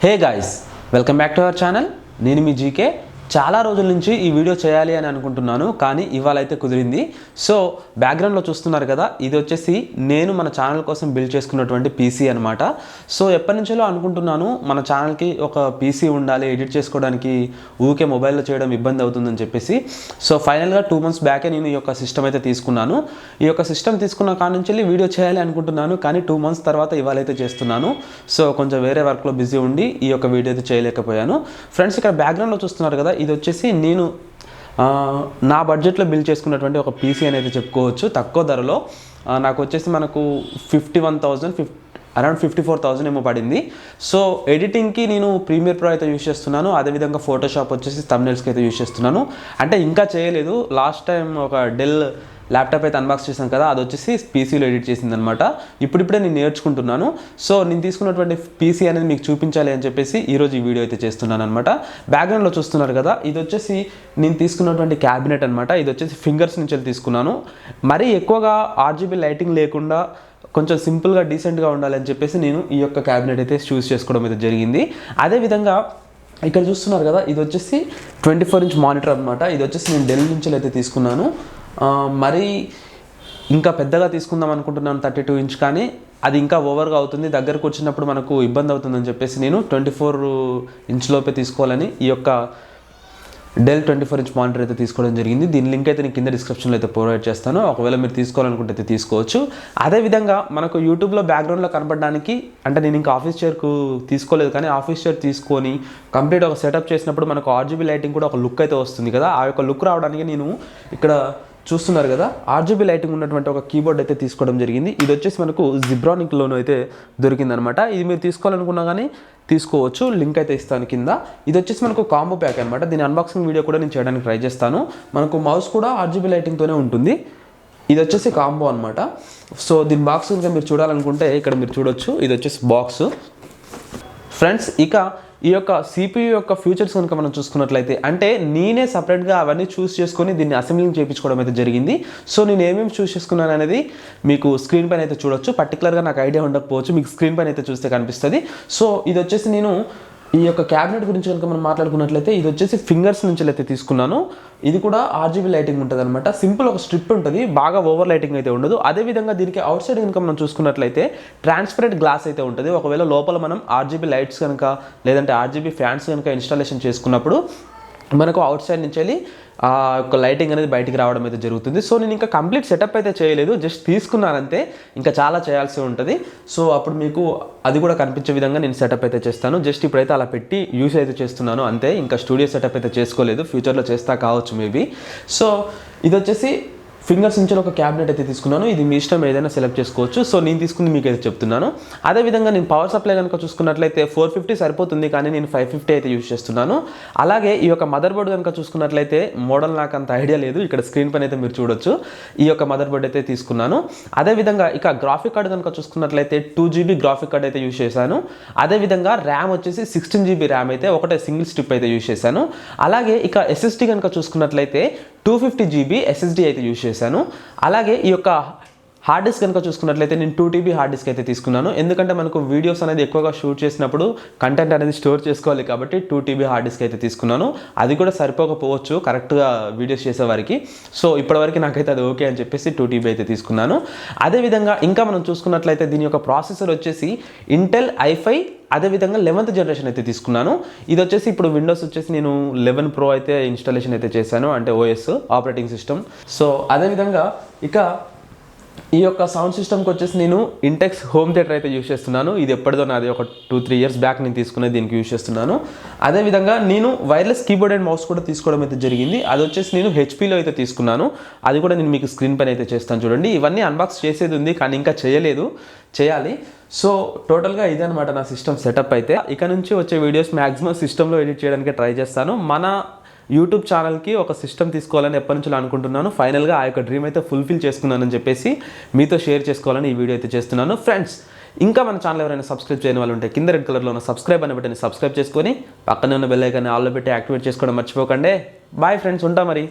Hey guys, welcome back to our channel. నేను మీ GK. చాలా రోజుల నుంచి ఈ వీడియో చేయాలి అని అనుకుంటున్నాను, కానీ ఇవాళ అయితే కుదిరింది. సో బ్యాక్గ్రౌండ్లో చూస్తున్నారు కదా, ఇది వచ్చేసి నేను మన ఛానల్ కోసం బిల్డ్ చేసుకున్నటువంటి పీసీ అనమాట. సో ఎప్పటి నుంచో అనుకుంటున్నాను మన ఛానల్కి ఒక పీసీ ఉండాలి, ఎడిట్ చేసుకోవడానికి ఊకే మొబైల్లో చేయడం ఇబ్బంది అవుతుందని చెప్పేసి. సో ఫైనల్గా 2 months బ్యాకే నేను ఈ యొక్క సిస్టమ్ అయితే తీసుకున్నాను. ఈ యొక్క సిస్టమ్ తీసుకున్న కాడ నుంచి వీడియో చేయాలి అనుకుంటున్నాను, కానీ 2 months తర్వాత ఇవాళ అయితే చేస్తున్నాను. సో కొంచెం వేరే వర్క్లో బిజీ ఉండి ఈ యొక్క వీడియో అయితే చేయలేకపోయాను. ఫ్రెండ్స్, ఇక్కడ బ్యాక్గ్రౌండ్లో చూస్తున్నారు కదా, ఇది వచ్చేసి నేను నా బడ్జెట్లో బిల్డ్ చేసుకున్నటువంటి ఒక పీసీ అనేది చెప్పుకోవచ్చు. తక్కువ ధరలో నాకు వచ్చేసి మనకు 51,000 అరౌండ్ 54,000 ఏమో పడింది. సో ఎడిటింగ్కి నేను ప్రీమియర్ ప్రో అయితే యూస్ చేస్తున్నాను. అదేవిధంగా ఫోటోషాప్ వచ్చేసి థంబ్నెయిల్స్కి అయితే యూస్ చేస్తున్నాను. అంటే ఇంకా చేయలేదు. లాస్ట్ టైం ఒక డెల్ ల్యాప్టాప్ అయితే అన్బాక్స్ చేశాను కదా, అది వచ్చేసి పీసీలో ఎడిట్ చేసింది అనమాట. ఇప్పుడిప్పుడే నేను నేర్చుకుంటున్నాను. సో నేను తీసుకున్నటువంటి పీసీ అనేది మీకు చూపించాలి అని చెప్పేసి ఈరోజు ఈ వీడియో అయితే చేస్తున్నాను అనమాట. బ్యాక్గ్రౌండ్లో చూస్తున్నారు కదా, ఇది వచ్చేసి నేను తీసుకున్నటువంటి క్యాబినెట్ అనమాట. ఇది వచ్చేసి ఫింగర్స్ నుంచి తీసుకున్నాను. మరీ ఎక్కువగా RGB లైటింగ్ లేకుండా కొంచెం సింపుల్గా డీసెంట్గా ఉండాలని చెప్పేసి నేను ఈ యొక్క క్యాబినెట్ అయితే చూస్ చేసుకోవడం అయితే జరిగింది. అదేవిధంగా ఇక్కడ చూస్తున్నారు కదా, ఇది వచ్చేసి 24-inch మానిటర్ అనమాట. ఇది వచ్చేసి నేను డెల్ నుంచి అయితే తీసుకున్నాను. మరి ఇంకా పెద్దగా తీసుకుందాం అనుకుంటున్నాను 32-inch, కానీ అది ఇంకా ఓవర్గా అవుతుంది. దగ్గరకు వచ్చినప్పుడు మనకు ఇబ్బంది అవుతుందని చెప్పేసి నేను 24-inch లోపే తీసుకోవాలని ఈ యొక్క డెల్ 24-inch మానిటర్ అయితే తీసుకోవడం జరిగింది. దీని లింక్ అయితే నేను కింద డిస్క్రిప్షన్లో అయితే ప్రొవైడ్ చేస్తాను. ఒకవేళ మీరు తీసుకోవాలనుకుంటే అయితే తీసుకోవచ్చు. అదేవిధంగా మనకు యూట్యూబ్లో బ్యాక్గ్రౌండ్లో కనపడడానికి, అంటే నేను ఇంకా ఆఫీస్ చైర్కు తీసుకోలేదు, కానీ ఆఫీస్ చైర్ తీసుకొని కంప్లీట్ ఒక సెటప్ చేసినప్పుడు మనకు RGB లైటింగ్ కూడా ఒక లుక్ అయితే వస్తుంది కదా. ఆ యొక్క లుక్ రావడానికి నేను ఇక్కడ చూస్తున్నారు కదా, RGB లైటింగ్ ఉన్నటువంటి ఒక కీబోర్డ్ అయితే తీసుకోవడం జరిగింది. ఇది వచ్చేసి మనకు జిబ్రానిక్లోనూ అయితే దొరికిందనమాట. ఇది మీరు తీసుకోవాలనుకున్నా కానీ తీసుకోవచ్చు. లింక్ అయితే ఇస్తాను కింద. ఇది వచ్చేసి మనకు కాంబో ప్యాక్ అనమాట. దీని అన్బాక్సింగ్ వీడియో కూడా నేను చేయడానికి ట్రై చేస్తాను. మనకు మౌస్ కూడా RGB లైటింగ్తోనే ఉంటుంది. ఇది వచ్చేసి కాంబో అనమాట. సో దీని బాక్స్ కనుక మీరు చూడాలనుకుంటే ఇక్కడ మీరు చూడొచ్చు. ఇది వచ్చేసి బాక్స్. ఫ్రెండ్స్, ఇక ఈ యొక్క CPU యొక్క ఫ్యూచర్స్ కనుక మనం చూసుకున్నట్లయితే, అంటే నేనే సపరేట్గా అవన్నీ చూస్ చేసుకొని దీన్ని అసెంబ్లింగ్ చేయించుకోవడం అయితే జరిగింది. సో నేను ఏమేమి చూస్ చేసుకున్నాను అనేది మీకు స్క్రీన్ పైన అయితే చూడొచ్చు. పర్టికులర్గా నాకు ఐడియా ఉండకపోవచ్చు, మీకు స్క్రీన్ పైన అయితే చూస్తే కనిపిస్తుంది. సో ఇది వచ్చేసి నేను ఈ యొక్క క్యాబినెట్ గురించి కనుక మనం మాట్లాడుకున్నట్లయితే, ఇది వచ్చేసి ఫింగర్స్ నుంచి అయితే తీసుకున్నాను. ఇది కూడా RGB లైటింగ్ ఉంటుంది అనమాట. సింపుల్ ఒక స్ట్రిప్ ఉంటుంది, బాగా ఓవర్ లైటింగ్ అయితే ఉండదు. అదేవిధంగా దీనికి అవుట్ సైడ్ కనుక మనం చూసుకున్నట్లయితే ట్రాన్స్పరెంట్ గ్లాస్ అయితే ఉంటుంది. ఒకవేళ లోపల మనం RGB లైట్స్ కనుక లేదంటే RGB ఫ్యాన్స్ కనుక ఇన్స్టాలేషన్ చేసుకున్నప్పుడు మనకు అవుట్ సైడ్ నుంచి వెళ్ళి ఆ యొక్క లైటింగ్ అనేది బయటికి రావడం అయితే జరుగుతుంది. సో నేను ఇంకా కంప్లీట్ సెటప్ అయితే చేయలేదు, జస్ట్ తీసుకున్నానంతే. ఇంకా చాలా చేయాల్సి ఉంటుంది. సో అప్పుడు మీకు అది కూడా కనిపించే విధంగా నేను సెటప్ అయితే చేస్తాను. జస్ట్ ఇప్పుడైతే అలా పెట్టి యూస్ అయితే చేస్తున్నాను అంతే. ఇంకా స్టూడియో సెటప్ అయితే చేసుకోలేదు, ఫ్యూచర్లో చేస్తా కావచ్చు మేబీ. సో ఇది వచ్చేసి ఫింగర్స్ నుంచి ఒక క్యాబినెట్ అయితే తీసుకున్నాను. ఇది మీ ఇష్టం, ఏదైనా సెలెక్ట్ చేసుకోవచ్చు. సో నేను తీసుకుని మీకు అయితే చెప్తున్నాను. అదేవిధంగా నేను పవర్ సప్లై కనుక చూసుకున్నట్లయితే 450 సరిపోతుంది, కానీ నేను 550 అయితే యూజ్ చేస్తున్నాను. అలాగే ఈ యొక్క మదర్ బోర్డ్ కనుక చూసుకున్నట్లయితే మోడల్ నాకు అంత ఐడియా లేదు. ఇక్కడ స్క్రీన్ పైన అయితే మీరు చూడొచ్చు. ఈ యొక్క మదర్ బోర్డ్ అయితే తీసుకున్నాను. అదేవిధంగా ఇక గ్రాఫిక్ కార్డ్ కనుక చూసుకున్నట్లయితే 2GB గ్రాఫిక్ కార్డ్ అయితే యూజ్ చేశాను. అదేవిధంగా ర్యామ్ వచ్చేసి 16GB ర్యామ్ అయితే ఒకటే సింగిల్ స్ట్రిప్ అయితే యూజ్ చేశాను. అలాగే ఇక SSD కనుక చూసుకున్నట్లయితే 250GB SSD అయితే యూజ్ చేశాను. అలాగే ఈ యొక్క హార్డ్ డిస్క్ కనుక చూసుకున్నట్లయితే నేను 2TB హార్డ్ డిస్క్ అయితే తీసుకున్నాను. ఎందుకంటే మనకు వీడియోస్ అనేది ఎక్కువగా షూట్ చేసినప్పుడు కంటెంట్ అనేది స్టోర్ చేసుకోవాలి కాబట్టి 2TB హార్డ్ డిస్క్ అయితే తీసుకున్నాను. అది కూడా సరిపోకపోవచ్చు కరెక్ట్గా వీడియోస్ చేసేవారికి. సో ఇప్పటివరకు నాకైతే అది ఓకే అని చెప్పేసి 2TB అయితే తీసుకున్నాను. అదేవిధంగా ఇంకా మనం చూసుకున్నట్లయితే దీని యొక్క ప్రాసెసర్ వచ్చేసి ఇంటెల్ i5, అదేవిధంగా 11th జనరేషన్ అయితే తీసుకున్నాను. ఇది వచ్చేసి ఇప్పుడు విండోస్ వచ్చేసి నేను 11 Pro అయితే ఇన్స్టాలేషన్ అయితే చేశాను, అంటే OS ఆపరేటింగ్ సిస్టమ్. సో అదేవిధంగా ఇక ఈ యొక్క సౌండ్ సిస్టమ్కి వచ్చేసి నేను ఇంటెక్స్ హోమ్ థియేటర్ అయితే యూజ్ చేస్తున్నాను. ఇది ఎప్పటిదో నాది ఒక 2-3 years బ్యాక్ నేను తీసుకునే దీనికి యూజ్ చేస్తున్నాను. అదేవిధంగా నేను వైర్లెస్ కీబోర్డ్ అండ్ మౌస్ కూడా తీసుకోవడం అయితే జరిగింది. అది వచ్చేసి నేను HPలో అయితే తీసుకున్నాను. అది కూడా నేను మీకు స్క్రీన్ పైన అయితే చేస్తాను చూడండి. ఇవన్నీ అన్బాక్స్ చేసేది ఉంది, కానీ ఇంకా చేయలేదు, చేయాలి. సో టోటల్గా ఇదే అనమాట నా సిస్టమ్ సెటప్ అయితే. ఇక నుంచి వచ్చే వీడియోస్ మ్యాక్సిమం సిస్టంలో ఎడిట్ చేయడానికి ట్రై చేస్తాను. మన యూట్యూబ్ ఛానల్కి ఒక సిస్టమ్ తీసుకోవాలని ఎప్పటి నుంచో అనుకుంటున్నాను. ఫైనల్గా ఆ యొక్క డ్రీమ్ అయితే ఫుల్ఫిల్ చేసుకున్నానని చెప్పేసి మీతో షేర్ చేసుకోవాలని ఈ వీడియో అయితే చేస్తున్నాను. ఫ్రెండ్స్, ఇంకా మన ఛానల్ ఎవరైనా సబ్స్క్రైబ్ చేయని వాళ్ళు ఉంటే కింద రెడ్ కలర్లో ఉన్న సబ్స్క్రైబ్ అని బటన్ని సబ్స్క్రైబ్ చేసుకొని పక్కనే ఉన్న బెల్ ఐకాన్ని ఆల్లో పెట్టి యాక్టివేట్ చేసుకోవడం మర్చిపోకండి. బాయ్ ఫ్రెండ్స్, ఉంటా మరి.